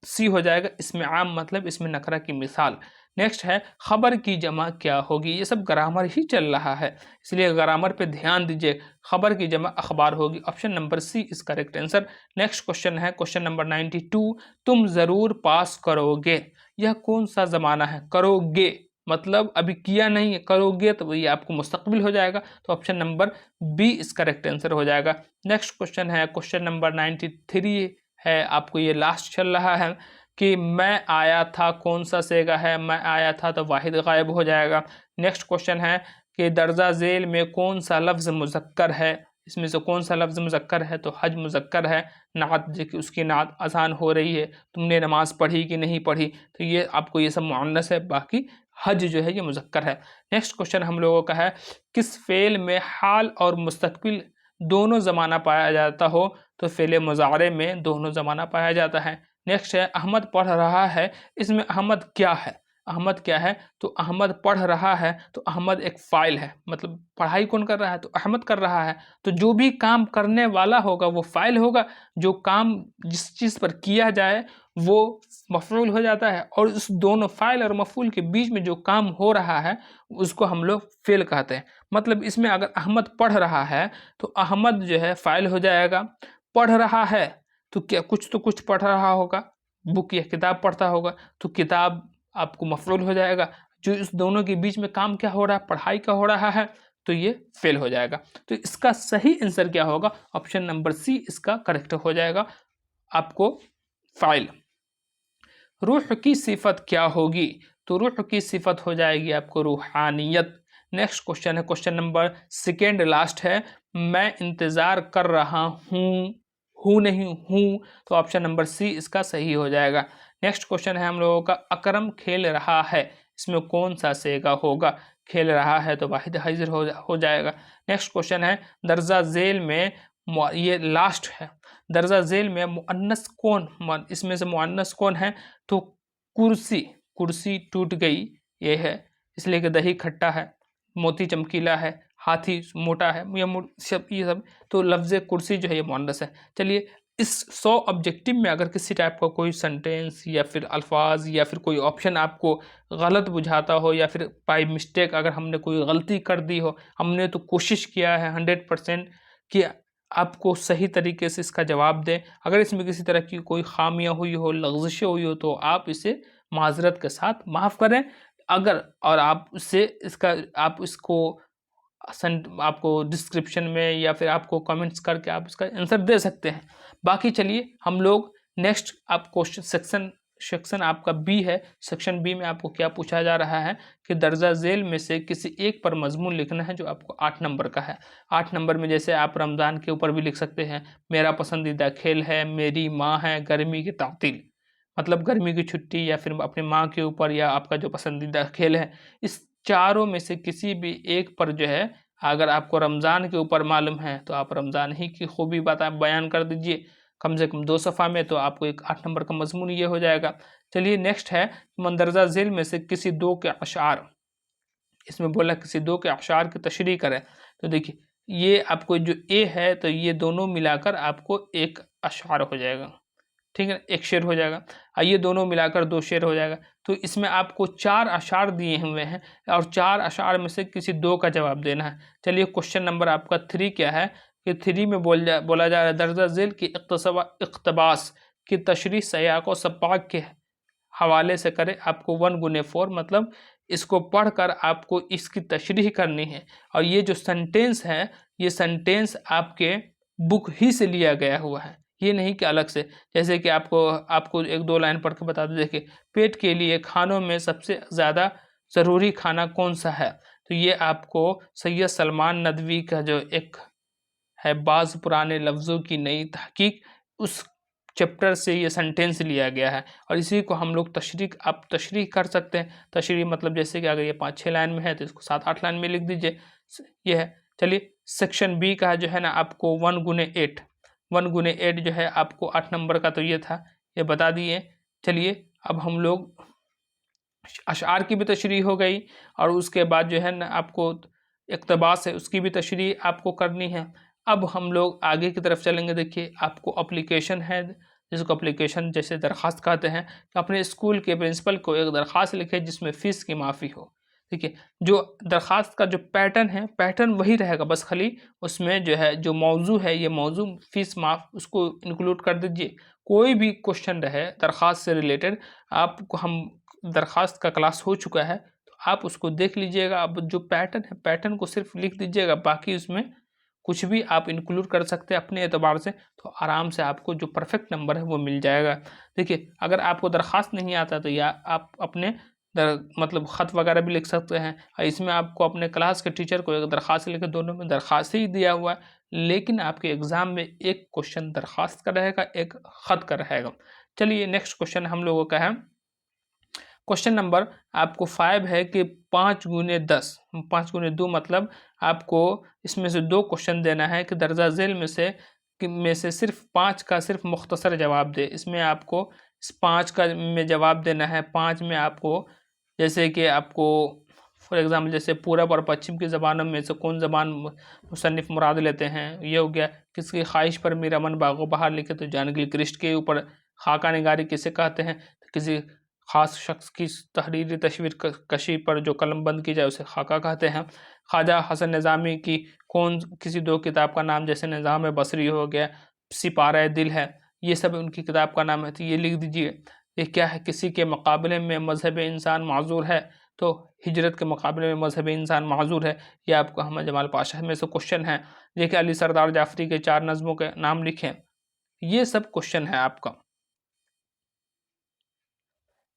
सी हो जाएगा, इसमें आम मतलब इसमें नकरा की मिसाल। नेक्स्ट है खबर की जमा क्या होगी? ये सब ग्रामर ही चल रहा है, इसलिए ग्रामर पे ध्यान दीजिए। खबर की जमा अखबार होगी, option number C is correct answer. Next question है क्वेश्चन नंबर 92, तुम ज़रूर पास करोगे, यह कौन सा ज़माना है? करोगे मतलब अभी किया नहीं है, करोगे तो ये आपको मुस्तकबिल हो जाएगा, तो ऑप्शन नंबर बी इस करेक्ट आंसर हो जाएगा। नेक्स्ट क्वेश्चन है क्वेश्चन नंबर 93 है, आपको ये लास्ट चल रहा है कि मैं आया था कौन सा सेगा है? मैं आया था तो वाहिद गायब हो जाएगा। नेक्स्ट क्वेश्चन है कि दर्जा झेल में कौन सा लफ्ज़ मुज़क्कर है? इसमें से कौन सा लफ्ज़ मुज़क्कर है? तो हज मुज़क्कर है। नात जो कि उसकी नात अज़ान हो रही है, तुमने नमाज़ पढ़ी कि नहीं पढ़ी, तो ये आपको ये सब मुअन्नस है, बाकी हज जो है ये मुज़क्कर है। नेक्स्ट क्वेश्चन हम लोगों का है किस फ़ेल में हाल और मुस्तक़बिल दोनों ज़माना पाया जाता हो? तो फ़ेल मुज़ारे में दोनों ज़माना पाया जाता है। नेक्स्ट है अहमद पढ़ रहा है, इसमें अहमद क्या है? अहमद क्या है? तो अहमद पढ़ रहा है, तो अहमद एक फ़ाइल है, मतलब पढ़ाई कौन कर रहा है? तो अहमद कर रहा है, तो जो भी काम करने वाला होगा वो फ़ाइल होगा, जो काम जिस चीज़ पर किया जाए वो मफ़ऊल हो जाता है, और उस दोनों फ़ाइल और मफ़ऊल के बीच में जो काम हो रहा है उसको हम लोग फ़ेल कहते हैं। मतलब इसमें अगर अहमद पढ़ रहा है तो अहमद जो है फ़ाइल हो जाएगा, पढ़ रहा है तो क्या कुछ तो कुछ पढ़ रहा होगा, बुक या किताब पढ़ता होगा, तो किताब आपको मफ़ऊल हो जाएगा। जो इस दोनों के बीच में काम क्या हो रहा है? पढ़ाई का हो रहा है, तो ये फेल हो जाएगा। तो इसका सही आंसर क्या होगा? ऑप्शन नंबर सी इसका करेक्ट हो जाएगा, आपको फ़ाइल। रूह की सिफत क्या होगी? तो रूह की सिफत हो जाएगी आपको रूहानियत। नेक्स्ट क्वेश्चन है क्वेश्चन नंबर सेकेंड लास्ट है, मैं इंतज़ार कर रहा हूँ नहीं हूँ, तो ऑप्शन नंबर सी इसका सही हो जाएगा। नेक्स्ट क्वेश्चन है हम लोगों का अकरम खेल रहा है, इसमें कौन सा सेगा होगा? खेल रहा है तो वाहिद हाजिर हो जाएगा। नेक्स्ट क्वेश्चन है दर्जा झेल में, ये लास्ट है, दर्जा झेल में मुअन्नस कौन, इसमें से मुअन्नस कौन है? तो कुर्सी टूट गई ये है, इसलिए कि दही खट्टा है, मोती चमकीला है, हाथी मोटा है, ये सब तो लफ्ज़ कुर्सी जो है ये मुअन्नस है। चलिए इस 100 ऑब्जेक्टिव में अगर किसी टाइप का कोई सेंटेंस या फिर अल्फाज या फिर कोई ऑप्शन आपको गलत बुझाता हो, या फिर बाई मिस्टेक अगर हमने कोई गलती कर दी हो, हमने तो कोशिश किया है 100% कि आपको सही तरीके से इसका जवाब दें। अगर इसमें किसी तरह की कोई खामियां हुई हो, लग़्ज़िशें हुई हो, तो आप इसे माज़रत के साथ माफ़ करें। अगर और आप उससे इसका आप इसको आपको डिस्क्रिप्शन में या फिर आपको कमेंट्स करके आप इसका आंसर दे सकते हैं। बाकी चलिए हम लोग नेक्स्ट आप क्वेश्चन सेक्शन आपका बी है। सेक्शन बी में आपको क्या पूछा जा रहा है कि दर्जा झेल में से किसी एक पर मजमून लिखना है जो आपको 8 नंबर का है। 8 नंबर में जैसे आप रमज़ान के ऊपर भी लिख सकते हैं, मेरा पसंदीदा खेल है, मेरी माँ है, गर्मी की तातील, मतलब गर्मी की छुट्टी, या फिर अपनी माँ के ऊपर, या आपका जो पसंदीदा खेल है। इस चारों में से किसी भी एक पर जो है, अगर आपको रमज़ान के ऊपर मालूम है तो आप रमज़ान ही की खूबी बयान कर दीजिए, कम से कम 2 सफ़ा में, तो आपको एक 8 नंबर का मजमून ये हो जाएगा। चलिए नेक्स्ट है, मंदरजा झेल में से किसी दो के अशार, इसमें बोला किसी दो के अशार की तशरीह करें। तो देखिए ये आपको जो ए है, तो ये दोनों मिलाकर आपको एक अशार हो जाएगा, ठीक है, एक शेर हो जाएगा। ये दोनों मिलाकर 2 शेर हो जाएगा। तो इसमें आपको 4 अशार दिए हुए हैं और 4 अशार में से किसी 2 का जवाब देना है। चलिए क्वेश्चन नंबर आपका 3 क्या है कि 3 में बोला जा रहा है, दर्जा झेल की इक़्तिबास की तशरीह सयाक़ व सब्बाक़ के हवाले से करें। आपको 1×4 मतलब इसको पढ़कर आपको इसकी तशरीह करनी है। और ये जो सेंटेंस है, ये सेंटेंस आपके बुक ही से लिया गया हुआ है, ये नहीं कि अलग से। जैसे कि आपको 1-2 लाइन पढ़ के बता दें। देखिए, पेट के लिए खानों में सबसे ज़्यादा ज़रूरी खाना कौन सा है? तो ये आपको सैयद सलमान नदवी का जो एक है बाज़ पुराने लफ्ज़ों की नई तहकीक, उस चैप्टर से ये सेंटेंस लिया गया है। और इसी को हम लोग आप तशरीह कर सकते हैं। तशरीह मतलब जैसे कि अगर ये 5-6 लाइन में है तो इसको 7-8 लाइन में लिख दीजिए, ये है। चलिए सेक्शन बी का जो है ना, आपको 1×8 जो है आपको 8 नंबर का, तो ये था, ये बता दिए। चलिए अब हम लोग अशआर की भी तशरीह हो गई, और उसके बाद जो है ना आपको इक़्तिबास है उसकी भी तशरीह आपको करनी है। अब हम लोग आगे की तरफ चलेंगे। देखिए आपको एप्लीकेशन है, जिसको एप्लीकेशन जैसे दरख्वास्त कहते हैं, तो अपने स्कूल के प्रिंसिपल को एक दरख्वास्त लिखे जिसमें फ़ीस की माफ़ी हो। देखिए जो दरख्वास्त का जो पैटर्न है, पैटर्न वही रहेगा, बस खाली उसमें जो है जो मौजू है, ये मौजू फ़ीस माफ़ उसको इंक्लूड कर दीजिए। कोई भी क्वेश्चन रहे दरख्वास्त से रिलेटेड, आपको हम दरख्वास्त का क्लास हो चुका है तो आप उसको देख लीजिएगा। अब जो पैटर्न है, पैटर्न को सिर्फ लिख दीजिएगा, बाकी उसमें कुछ भी आप इंक्लूड कर सकते हैं अपने एतबार से, तो आराम से आपको जो परफेक्ट नंबर है वो मिल जाएगा। देखिए अगर आपको दरख्वास्त नहीं आता तो या आप अपने मतलब ख़त वगैरह भी लिख सकते हैं। इसमें आपको अपने क्लास के टीचर को एक दरख्वास्त लिखे, दोनों में दरख्वास्त ही दिया हुआ है, लेकिन आपके एग्ज़ाम में एक क्वेश्चन दरख्वास्त का रहेगा, एक ख़त का रहेगा। चलिए नेक्स्ट क्वेश्चन हम लोगों का है, क्वेश्चन नंबर आपको 5 है कि 5×2 मतलब आपको इसमें से 2 क्वेश्चन देना है कि दर्जा झेल में से सिर्फ 5 का सिर्फ मुख्तसर जवाब दे। इसमें आपको इस 5 का में जवाब देना है। 5 में आपको जैसे कि आपको फॉर एग्ज़ाम्पल जैसे पूरब और पश्चिम की ज़बानों में से कौन ज़बान मुसन्निफ़ मुराद लेते हैं, ये हो गया। किसकी ख्वाहिश पर मेरा मन बागो बहार लिखे, तो जानगिल क्रिस्ट के ऊपर खाका निगारी किसे कहते हैं, तो किसी ख़ास शख्स की तहरीरी तस्वीर कशी पर जो कलम बंद की जाए उसे खाका कहते हैं। ख्वाजा हसन निज़ामी की किसी 2 किताब का नाम, जैसे निज़ाम बसरी हो गया, सिपारा दिल है, ये सब उनकी किताब का नाम है, तो ये लिख दीजिए। ये क्या है, किसी के मुकाबले में मज़हब इंसान माज़ूर है, तो हिजरत के मुकाबले में मज़हब इंसान माज़ूर है। ये आपको अहमद जमाल पाशा में से क्वेश्चन है। देखिए अली सरदार जाफ़री के 4 नज़्मों के नाम लिखें। ये सब क्वेश्चन है आपका।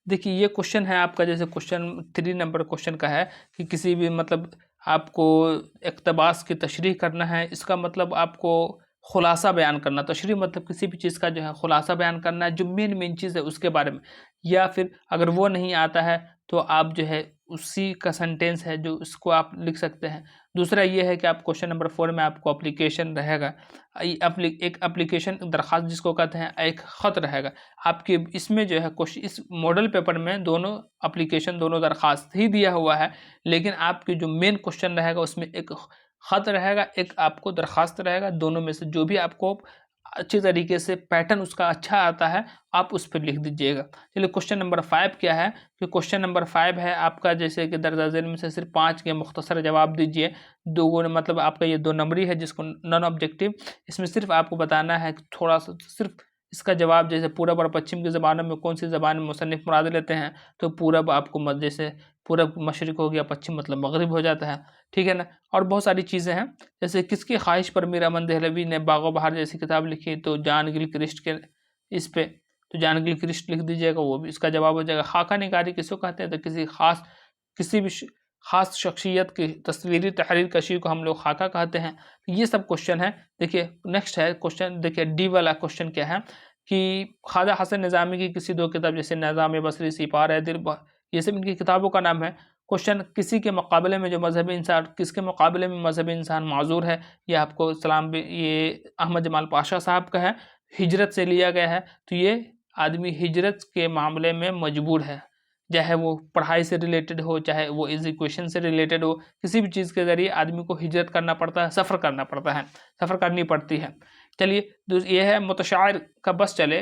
देखिए ये क्वेश्चन है आपका, जैसे क्वेश्चन 3 नंबर क्वेश्चन का है कि किसी भी मतलब आपको इक़्तिबास की तशरीह करना है, इसका मतलब आपको खुलासा बयान करना। तशरीह मतलब किसी भी चीज़ का जो है खुलासा बयान करना है, जो मेन चीज़ है उसके बारे में। या फिर अगर वो नहीं आता है तो आप जो है उसी का सेंटेंस है जो उसको आप लिख सकते हैं। दूसरा ये है कि आप क्वेश्चन नंबर 4 में आपको एप्लीकेशन रहेगा। एक एप्लीकेशन दरख्वास्त जिसको कहते हैं, एक ख़त रहेगा आपके। इसमें जो है क्वेश्चन इस मॉडल पेपर में दोनों एप्लीकेशन दोनों दरख्वास्त ही दिया हुआ है, लेकिन आपके जो मेन क्वेश्चन रहेगा उसमें एक ख़त रहेगा, एक आपको दरख्वास्त रहेगा। दोनों में से जो भी आपको अच्छी तरीके से पैटर्न उसका अच्छा आता है, आप उस पर लिख दीजिएगा। चलिए क्वेश्चन नंबर 5 क्या है कि क्वेश्चन नंबर 5 है आपका जैसे कि दर्जा ज़ेल में से सिर्फ 5 के मुख्तसर जवाब दीजिए। दो मतलब आपका ये 2 नंबरी है जिसको नॉन ऑब्जेक्टिव, इसमें सिर्फ आपको बताना है कि थोड़ा सा सिर्फ इसका जवाब जैसे पूरब और पश्चिम की ज़बानों में कौन सी ज़बान में मुसन्निफ़ मुराद लेते हैं, तो पूरब आपको जैसे पूरब मशरिक़ हो गया, पश्चिम मतलब मगरिब हो जाता है, ठीक है ना। और बहुत सारी चीज़ें हैं जैसे किसकी ख्वाहिश पर मीर अमन दहलवी ने बागो बहार जैसी किताब लिखी, तो जान गिलक्रिस्ट के इस पे तो जान गिलक्रिस्ट लिख दीजिएगा, वो भी इसका जवाब हो जाएगा। खाका निगारी किसको कहते हैं, तो किसी भी ख़ास शख्सियत की तस्वीरी तहरीर कशी को हम लोग खाका कहते हैं। तो ये सब क्वेश्चन है। देखिए नेक्स्ट है क्वेश्चन, देखिए डी वाला क्वेश्चन क्या है कि ख्वाजा हसन निज़ामी की किसी 2 किताब जैसे निज़ाम बसरी, सिपार है दिल, ये सब इनकी किताबों का नाम है। क्वेश्चन किसी के मुकाबले में जो मजहबी इंसान, किसके मुकाबले में मजहबी इंसान माजूर है, ये आपको सलाम ये अहमद जमाल पाशा साहब का है, हिजरत से लिया गया है। तो ये आदमी हिजरत के मामले में मजबूर है, चाहे वो पढ़ाई से रिलेटेड हो, चाहे वो एजुकेशन से रिलेटेड हो, किसी भी चीज़ के ज़रिए आदमी को हिजरत करना पड़ता है, सफ़र करना पड़ता है, सफ़र करनी पड़ती है। चलिए ये है मुतशायर का बस चले,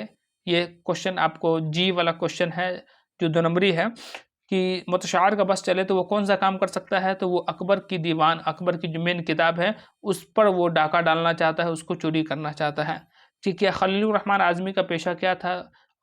ये क्वेश्चन आपको जी वाला क्वेश्चन है जो 2 नंबरी है कि मुतशायर का बस चले तो वो कौन सा काम कर सकता है, तो वो अकबर की दीवान, अकबर की जो मेन किताब है उस पर वो डाका डालना चाहता है, उसको चोरी करना चाहता है, ठीक है। खलीलुर रहमान आज़मी का पेशा क्या था,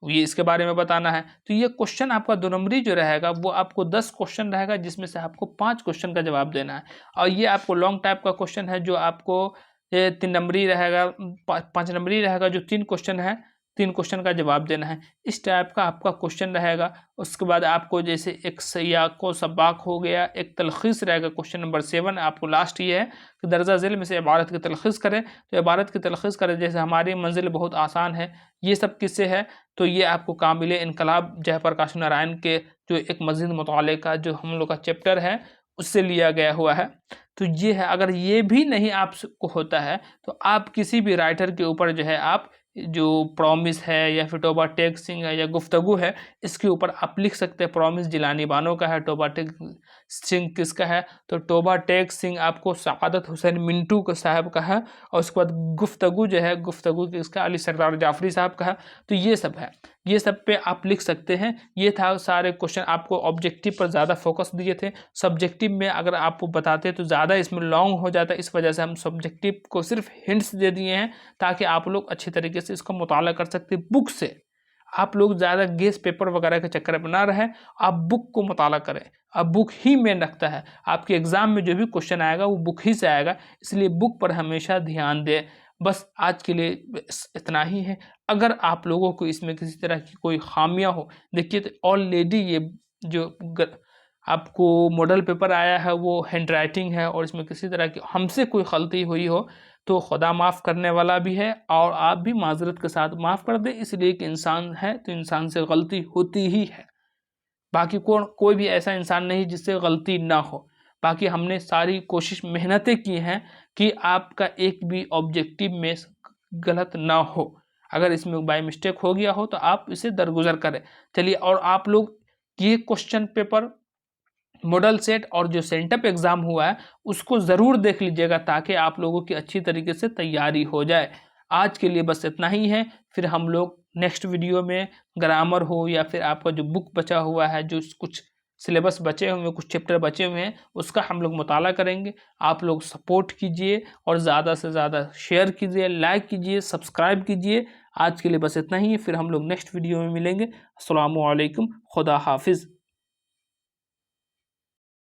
ये इसके बारे में बताना है। तो ये क्वेश्चन आपका 2 नंबरी जो रहेगा वो आपको 10 क्वेश्चन रहेगा, जिसमें से आपको 5 क्वेश्चन का जवाब देना है। और ये आपको लॉन्ग टाइप का क्वेश्चन है जो आपको 3 नंबरी रहेगा, 5 नंबरी रहेगा, जो 3 क्वेश्चन है, 3 क्वेश्चन का जवाब देना है, इस टाइप का आपका क्वेश्चन रहेगा। उसके बाद आपको जैसे एक सयाको सबाक हो गया, एक तलखीस रहेगा। क्वेश्चन नंबर 7 आपको लास्ट ये है कि दर्जा ज़ेल में से इबारत की तलखीस करें, तो इबारत की तलखीस करें जैसे हमारी मंजिल बहुत आसान है, ये सब किससे है, तो ये आपको काबिल इनकलाब जयप्रकाश नारायण के जो एक मज़ीद मुताले का जो हम लोग का चैप्टर है उससे लिया गया हुआ है। तो ये है, अगर ये भी नहीं आपको होता है तो आप किसी भी राइटर के ऊपर जो है आप जो प्रॉमिस है या फिर टोबा टेक सिंह है या गुफ्तगू है, इसके ऊपर आप लिख सकते हैं। प्रॉमिस जिलानी बानो का है, टोबा टेक सिंह किसका है, तो टोबा टेक सिंह आपको सआदत हुसैन मिंटू का साहब का है। और उसके बाद गुफ्तगू जो है, गुफ्तगू किसका, अली सरदार जाफरी साहब का है। तो ये सब है, ये सब पे आप लिख सकते हैं। ये था सारे क्वेश्चन, आपको ऑब्जेक्टिव पर ज़्यादा फोकस दिए थे। सब्जेक्टिव में अगर आपको बताते तो ज़्यादा इसमें लॉन्ग हो जाता, इस वजह से हम सब्जेक्टिव को सिर्फ हिंट्स दे दिए हैं ताकि आप लोग अच्छी तरीके से इसका मुताला कर सकते बुक से। आप लोग ज़्यादा गेस पेपर वगैरह के चक्कर में ना रहें, आप बुक को मुताला करें। अब बुक ही मेन रखता है, आपके एग्ज़ाम में जो भी क्वेश्चन आएगा वो बुक ही से आएगा, इसलिए बुक पर हमेशा ध्यान दें। बस आज के लिए इतना ही है। अगर आप लोगों को इसमें किसी तरह की कोई खामियां हो, देखिए तो ऑलरेडी ये जो आपको मॉडल पेपर आया है वो हैंड राइटिंग है, और इसमें किसी तरह की हमसे कोई गलती हुई हो तो खुदा माफ़ करने वाला भी है, और आप भी माजरत के साथ माफ़ कर दें, इसलिए कि इंसान है तो इंसान से गलती होती ही है। बाकी कोई भी ऐसा इंसान नहीं जिससे गलती ना हो। बाकी हमने सारी कोशिश मेहनतें की हैं कि आपका एक भी ऑब्जेक्टिव में गलत ना हो। अगर इसमें बाय मिस्टेक हो गया हो तो आप इसे दरगुजर करें। चलिए, और आप लोग ये क्वेश्चन पेपर मॉडल सेट और जो सेंटअप एग्ज़ाम हुआ है उसको ज़रूर देख लीजिएगा ताकि आप लोगों की अच्छी तरीके से तैयारी हो जाए। आज के लिए बस इतना ही है, फिर हम लोग नेक्स्ट वीडियो में ग्रामर हो या फिर आपका जो बुक बचा हुआ है, जो कुछ सिलेबस बचे हुए, कुछ चैप्टर बचे हुए हैं, उसका हम लोग मुताला करेंगे। आप लोग सपोर्ट कीजिए और ज़्यादा से ज़्यादा शेयर कीजिए, लाइक कीजिए, सब्सक्राइब कीजिए। आज के लिए बस इतना ही है, फिर हम लोग नेक्स्ट वीडियो में मिलेंगे। अस्सलामु अलैकुम, खुदा हाफिज़।